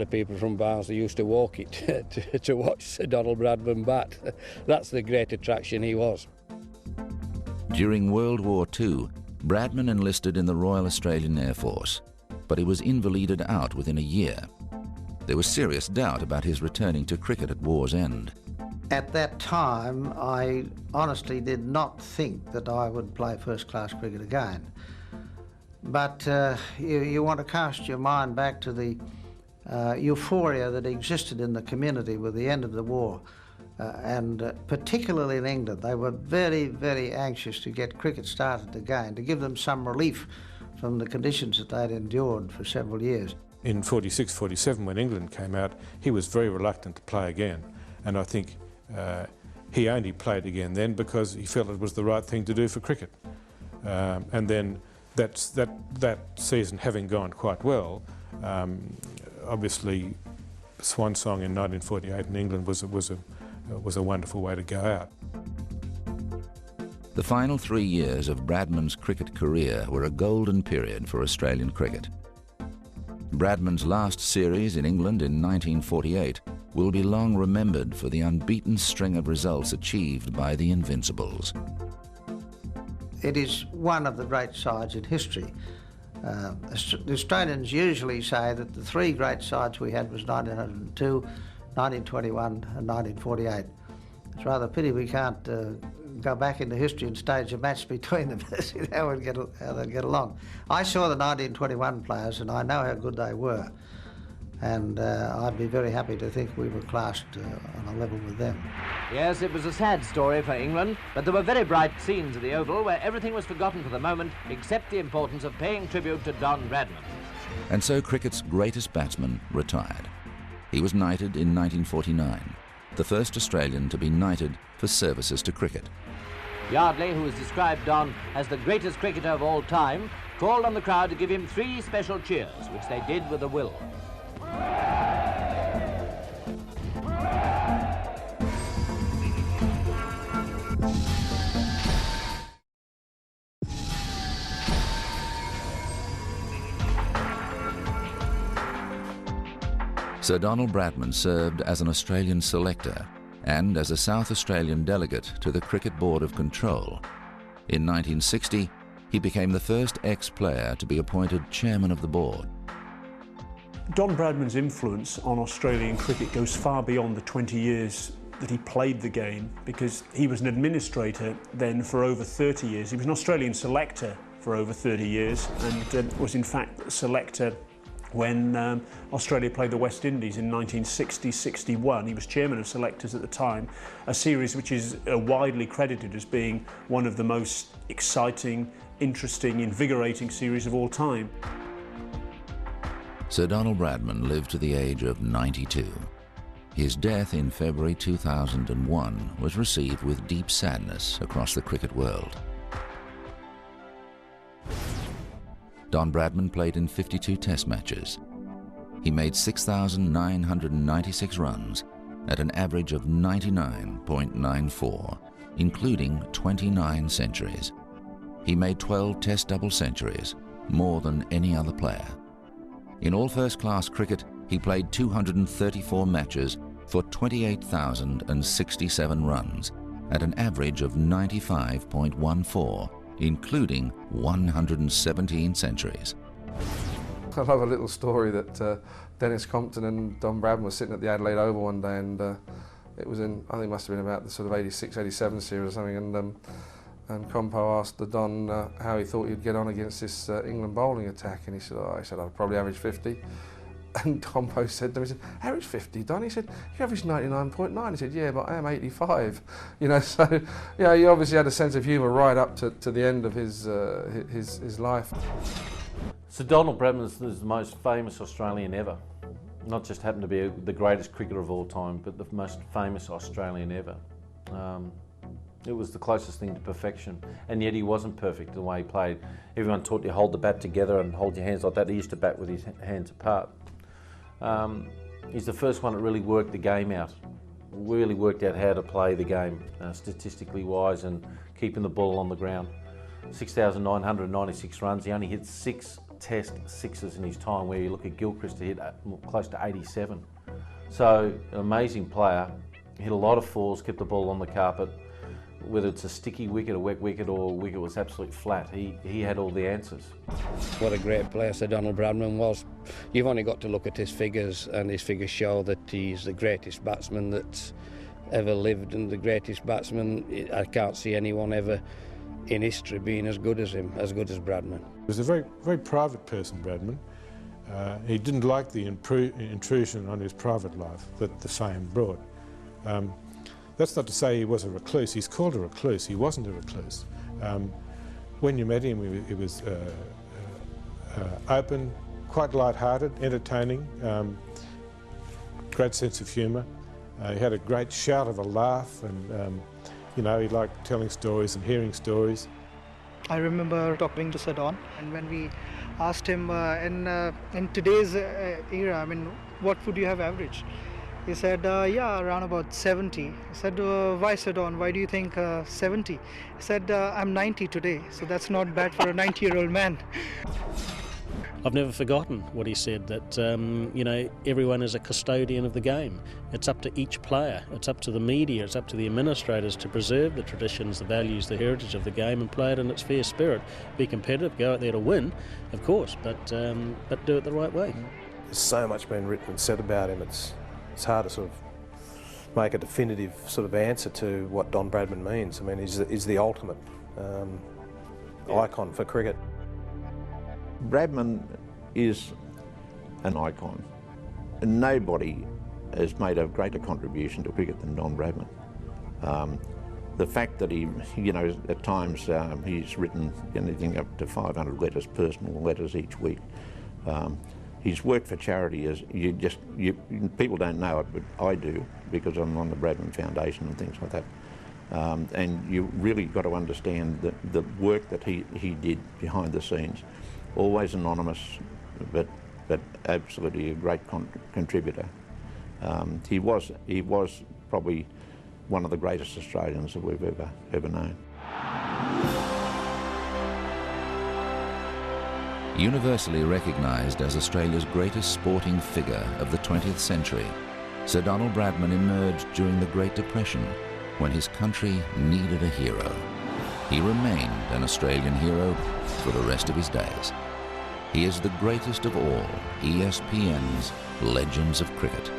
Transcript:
The people from Barnsley used to walk it to watch Sir Donald Bradman bat. That's the great attraction he was. During World War II, Bradman enlisted in the Royal Australian Air Force, but he was invalided out within a year. There was serious doubt about his returning to cricket at war's end. At that time, I honestly did not think that I would play first-class cricket again. But you want to cast your mind back to the euphoria that existed in the community with the end of the war. And particularly in England, they were very, very anxious to get cricket started again, to give them some relief from the conditions that they'd endured for several years. In 46, 47, when England came out, he was very reluctant to play again. And I think he only played again then because he felt it was the right thing to do for cricket. And then that season having gone quite well, obviously swan song in 1948 in England was a wonderful way to go out. The final 3 years of Bradman's cricket career were a golden period for Australian cricket. Bradman's last series in England in 1948 will be long remembered for the unbeaten string of results achieved by the Invincibles. It is one of the great sides in history. The Australians usually say that the three great sides we had was 1902, 1921 and 1948. It's rather a pity we can't go back into history and stage a match between them to see how they'd get along. I saw the 1921 players and I know how good they were. And I'd be very happy to think we were classed on a level with them. Yes, it was a sad story for England, but there were very bright scenes at the Oval where everything was forgotten for the moment except the importance of paying tribute to Don Bradman. And so cricket's greatest batsman retired. He was knighted in 1949, the first Australian to be knighted for services to cricket. Yardley, who has described Don as the greatest cricketer of all time, called on the crowd to give him 3 special cheers, which they did with a will. Sir Donald Bradman served as an Australian selector and as a South Australian delegate to the Cricket Board of Control. In 1960, he became the first ex-player to be appointed chairman of the board. Don Bradman's influence on Australian cricket goes far beyond the 20 years that he played the game, because he was an administrator then for over 30 years. He was an Australian selector for over 30 years and was in fact a selector when Australia played the West Indies in 1960-61. He was chairman of selectors at the time, a series which is widely credited as being one of the most exciting, interesting, invigorating series of all time. Sir Donald Bradman lived to the age of 92. His death in February 2001 was received with deep sadness across the cricket world. Don Bradman played in 52 test matches. He made 6,996 runs at an average of 99.94, including 29 centuries. He made 12 test double centuries, more than any other player. In all first-class cricket, he played 234 matches for 28,067 runs at an average of 95.14, including 117 centuries. I love a little story that Dennis Compton and Don Bradman were sitting at the Adelaide Oval one day, and it was in, I think it must have been about the sort of 86, 87 series or something, and Compo asked the Don how he thought he'd get on against this England bowling attack, and he said, I'd probably average 50. And Compo said to him, he said, average 50, Don? He said, you average 99.9. He said, yeah, but I am 85. You know, so, yeah, he obviously had a sense of humour right up to the end of his life. Sir Donald Bradman is the most famous Australian ever. Not just happened to be the greatest cricketer of all time, but the most famous Australian ever. It was the closest thing to perfection, and yet he wasn't perfect the way he played. Everyone taught you to hold the bat together and hold your hands like that. He used to bat with his hands apart. He's the first one that really worked the game out, really worked out how to play the game, statistically wise, and keeping the ball on the ground. 6,996 runs, he only hit 6 Test sixes in his time, where you look at Gilchrist, he hit close to 87. So, an amazing player, hit a lot of fours, kept the ball on the carpet. Whether it's a sticky wicket, a wet wicket, or a wicket was absolutely flat, he had all the answers. What a great player Sir Donald Bradman was. You've only got to look at his figures, and his figures show that he's the greatest batsman that's ever lived, and the greatest batsman. I can't see anyone ever in history being as good as him, as good as Bradman. He was a very, very private person, Bradman. He didn't like the intrusion on his private life that the fame brought. That's not to say he was a recluse. He's called a recluse. He wasn't a recluse. When you met him, he was open, quite light-hearted, entertaining, great sense of humour. He had a great shout of a laugh, and you know, he liked telling stories and hearing stories. I remember talking to Sir Don, and when we asked him in today's era, I mean, what would you have averaged? He said, yeah, around about 70. I said, why, Sir Don? Why do you think 70? He said, I'm 90 today, so that's not bad for a 90-year-old man. I've never forgotten what he said, that, you know, everyone is a custodian of the game. It's up to each player, it's up to the media, it's up to the administrators to preserve the traditions, the values, the heritage of the game and play it in its fair spirit. Be competitive, go out there to win, of course, but do it the right way. There's so much been written and said about him, it's hard to sort of make a definitive sort of answer to what Don Bradman means. I mean, he's the ultimate icon for cricket. Bradman is an icon, and nobody has made a greater contribution to cricket than Don Bradman. The fact that he, you know, at times he's written anything up to 500 letters, personal letters each week. His work for charity is, people don't know it, but I do, because I'm on the Bradman Foundation and things like that. And you really got to understand the work that he did behind the scenes. Always anonymous, but absolutely a great contributor. He was probably one of the greatest Australians that we've ever known. Universally recognised as Australia's greatest sporting figure of the 20th century, Sir Donald Bradman emerged during the Great Depression when his country needed a hero. He remained an Australian hero for the rest of his days. He is the greatest of all ESPN's legends of cricket.